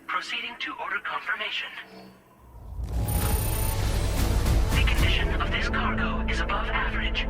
Proceeding to order confirmation. The condition of this cargo is above average.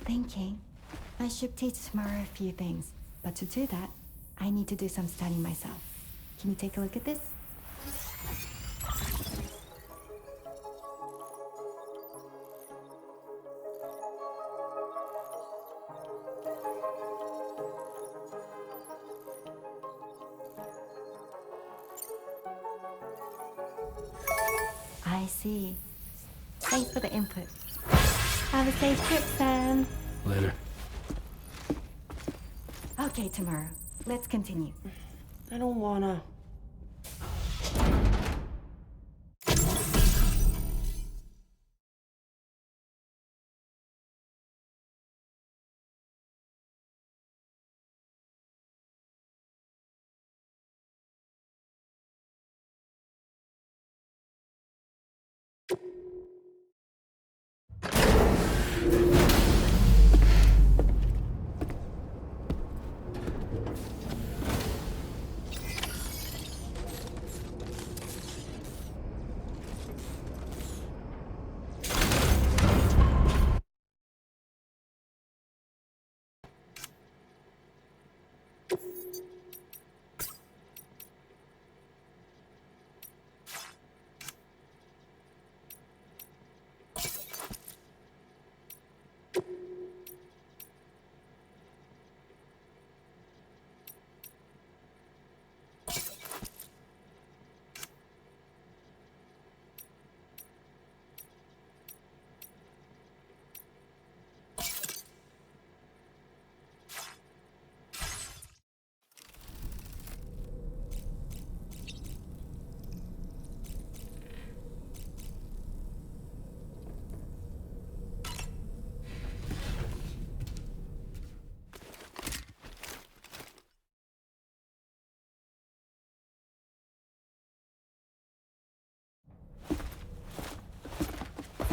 thinking I should teach Tamara a few things, but to do that, I need to do some studying myself. Can you take a look at this? I see. Thanks for the input. Have a safe trip, Sam. Later. Okay, Tamara, let's continue. I don't wanna.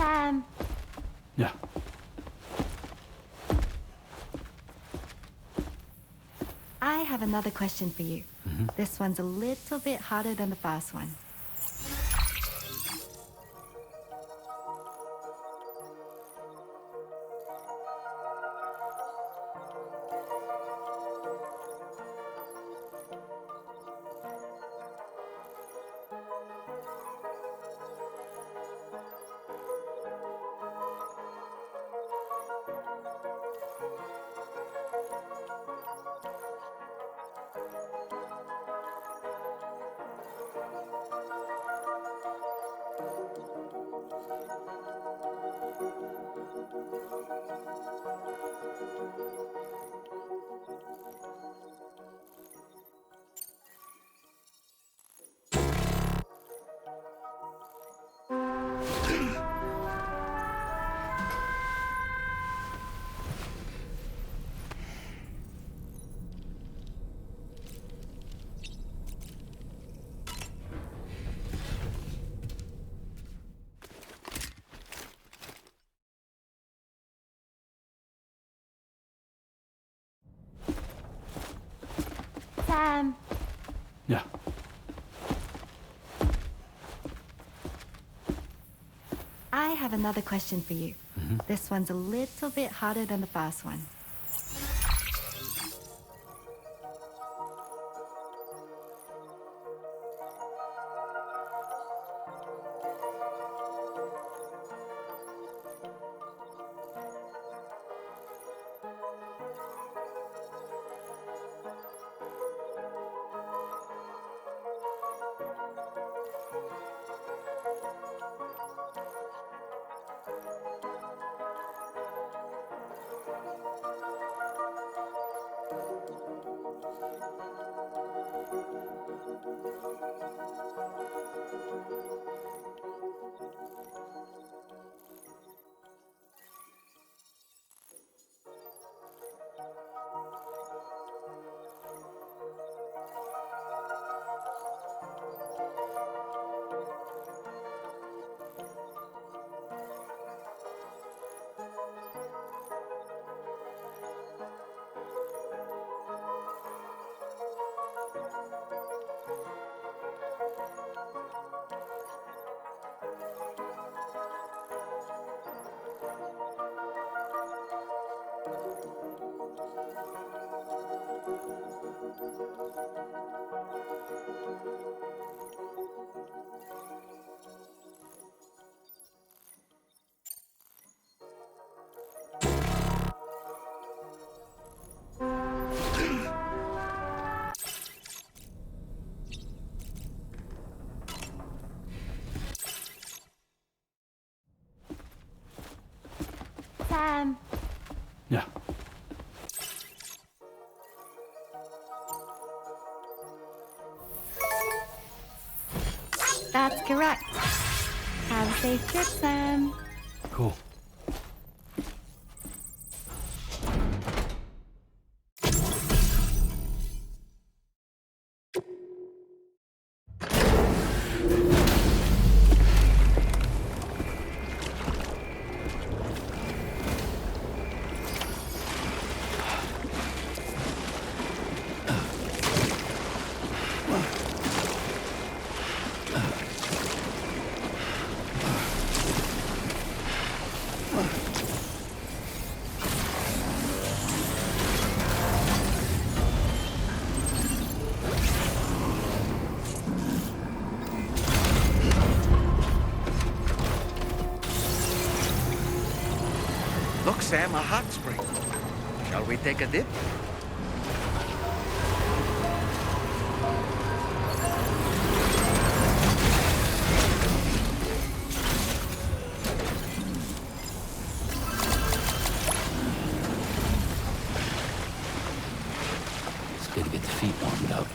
Sam! Yeah. I have another question for you. This one's a little bit harder than the first one. Sam! Yeah. I have another question for you. This one's a little bit harder than the first one. Sam, Yeah. that's correct. Have a safe trip, Sam. Cool. Look, Sam, a hot spring. Shall we take a dip? It's good to get the feet warmed up.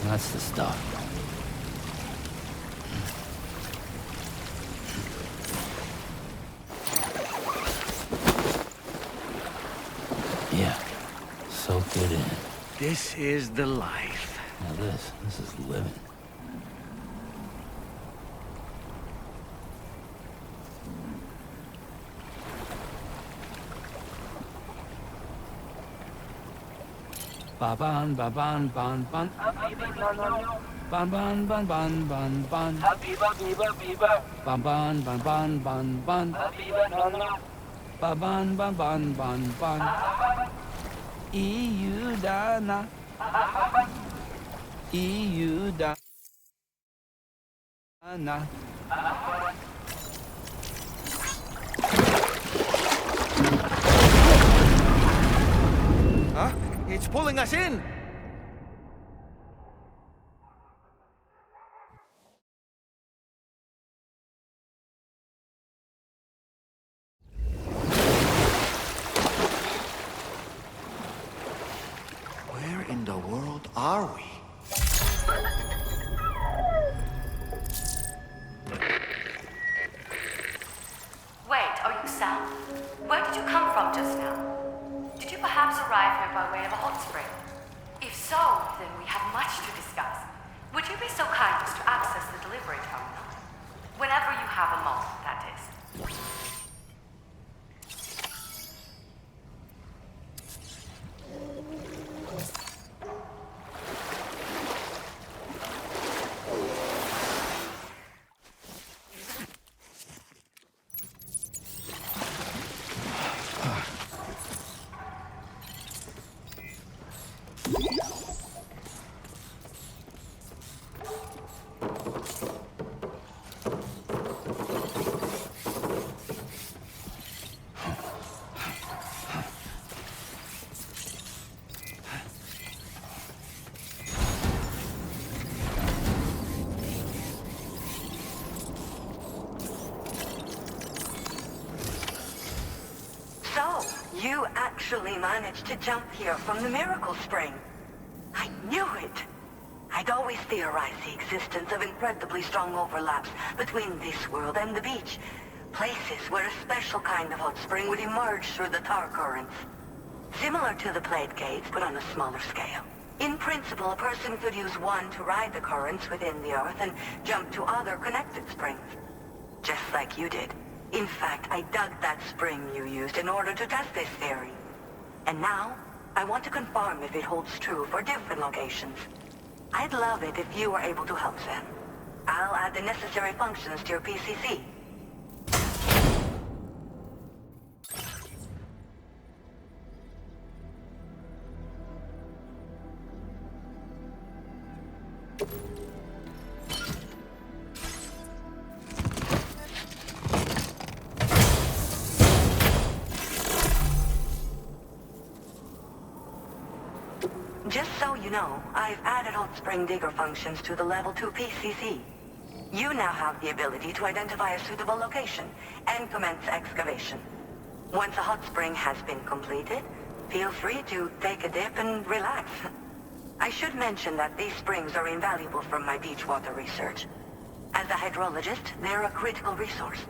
That's the stuff. Yeah, soak it in. This is the life. Now this is living. Ba ban ba ban ban ban. Ban ban ban ban ban ban. Ban ban ban ban ban ban. Ba ban ban ban ban ban. EU dana. EU dana. Huh? It's pulling us in! Where in the world are we? Wait, are you Sam? Where did you come from just now? Did you perhaps arrive here by way of a hot spring? If so, then we have much to discuss. Would you be so kind as to access the delivery terminal? Whenever you have a moment, that is. So, you actually managed to jump here from the Miracle Spring. I knew it! I'd always theorized the existence of incredibly strong overlaps between this world and the beach, Places where a special kind of hot spring would emerge through the tar currents. Similar to the plate gates, but on a smaller scale. In principle, a person could use one to ride the currents within the Earth and jump to other connected springs. Just like you did. In fact, I dug that spring you used in order to test this theory. And now, I want to confirm if it holds true for different locations. I'd love it if you were able to help Sam. I'll add the necessary functions to your PCC. Just so you know, I've added hot spring digger functions to the level 2 PCC. You now have the ability to identify a suitable location and commence excavation. Once a hot spring has been completed, feel free to take a dip and relax. I should mention that these springs are invaluable from my beach water research. As a hydrologist, they're a critical resource.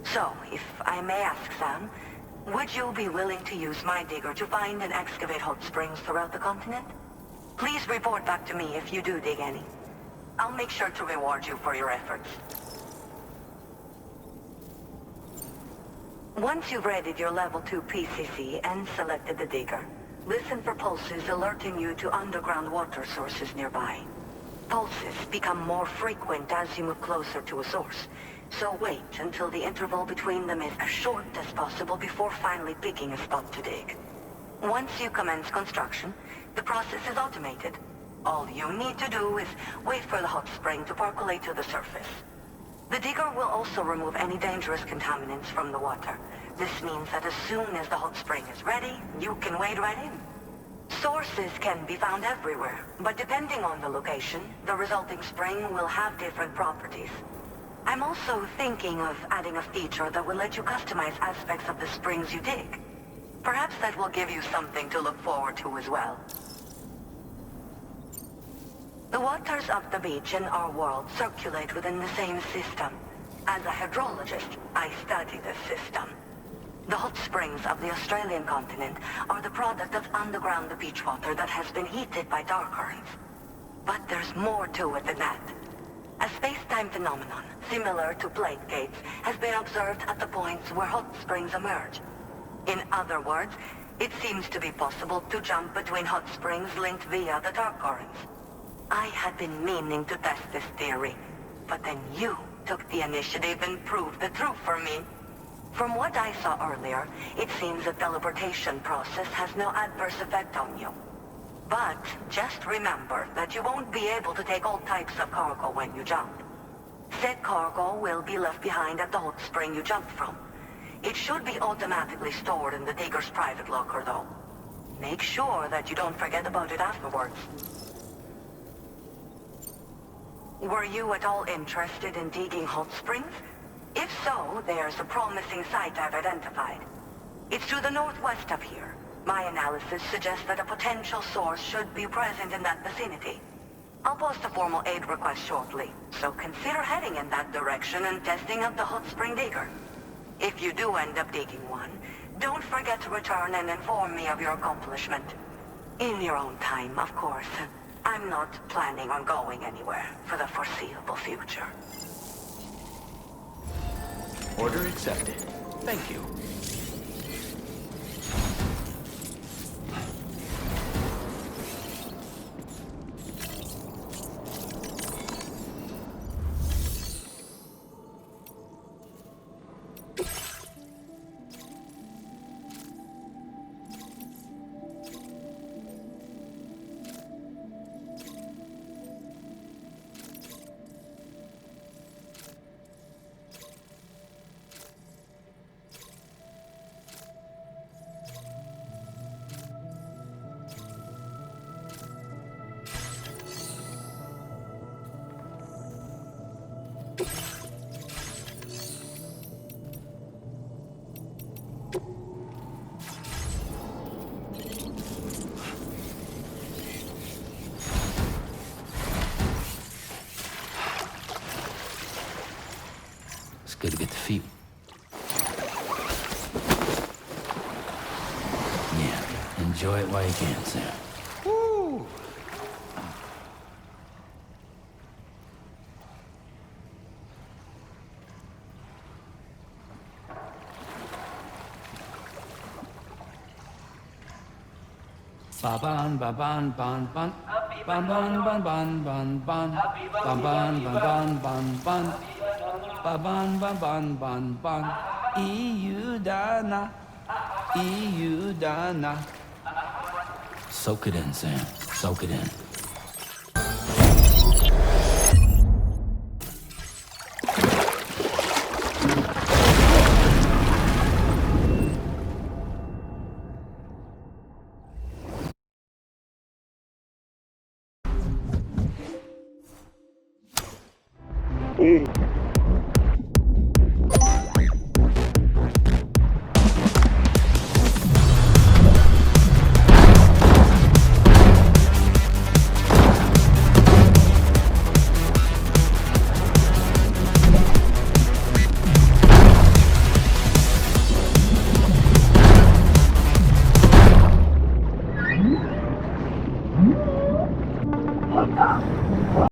So, if I may ask, Sam, would you be willing to use my digger to find and excavate hot springs throughout the continent? Please report back to me if you do dig any. I'll make sure to reward you for your efforts. Once you've readied your level 2 PCC and selected the digger, listen for pulses alerting you to underground water sources nearby. Pulses become more frequent as you move closer to a source, so wait until the interval between them is as short as possible before finally picking a spot to dig. Once you commence construction, the process is automated. All you need to do is wait for the hot spring to percolate to the surface. The digger will also remove any dangerous contaminants from the water. This means that as soon as the hot spring is ready, you can wade right in. Sources can be found everywhere, but depending on the location, the resulting spring will have different properties. I'm also thinking of adding a feature that will let you customize aspects of the springs you dig. Perhaps that will give you something to look forward to as well. The waters of the beach in our world circulate within the same system. As a hydrologist, I study this system. The hot springs of the Australian continent are the product of underground beach water that has been heated by tar currents. But there's more to it than that. A space-time phenomenon, similar to plate gates, has been observed at the points where hot springs emerge. In other words, it seems to be possible to jump between hot springs linked via the tar currents. I had been meaning to test this theory, but then you took the initiative and proved the truth for me. From what I saw earlier, it seems the teleportation process has no adverse effect on you. But just remember that you won't be able to take all types of cargo when you jump. Said cargo will be left behind at the hot spring you jumped from. It should be automatically stored in the digger's private locker, though. Make sure that you don't forget about it afterwards. Were you at all interested in digging hot springs? If so, there's a promising site I've identified. It's to the northwest of here. My analysis suggests that a potential source should be present in that vicinity. I'll post a formal aid request shortly, so consider heading in that direction and testing out the hot spring digger. If you do end up digging one, don't forget to return and inform me of your accomplishment. In your own time, of course. I'm not planning on going anywhere for the foreseeable future. Order accepted. Thank you. Good to get the feet Enjoy it while you can, Sam. Woo! Ba-ban, ba-ban, ban, ban. Ban, ban, ban, ban, ban, ban. Ban, ban, ban, ban, ban, ban. Ba-ban, ban, ban, ban, ban. Iudana. Iudana. Soak it in, Sam. Soak it in.